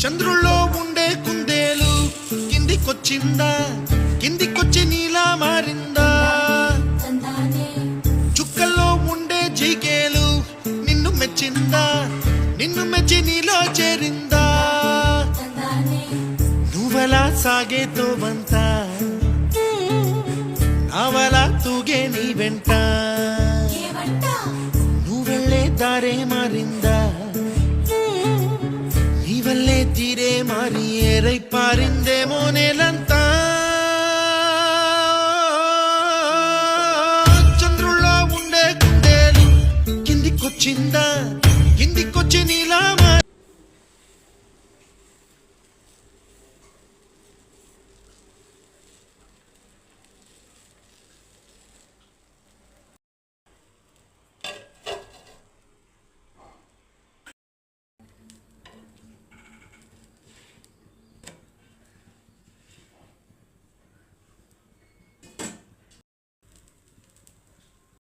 చంద్రుల్లో ఉండే కుందేలు కిందికొచ్చిందా, కిందికొచ్చి నీలా మారిందా? చుక్కల్లో ఉండే జీకేలు నిన్ను మెచ్చిందా, నిన్ను మెచ్చి నీలో చేరిందా? నువ్వలా సాగే తోవంత నావలా తూగే నీ వెంట, నువ్వెళ్ళే దారే మారిందా, నీ వల్లే తీరే మారి ఏరై పారిందేమో నేలంతా. చంద్రుల్లో ఉండే కుందేలు కిందికొచ్చిందా,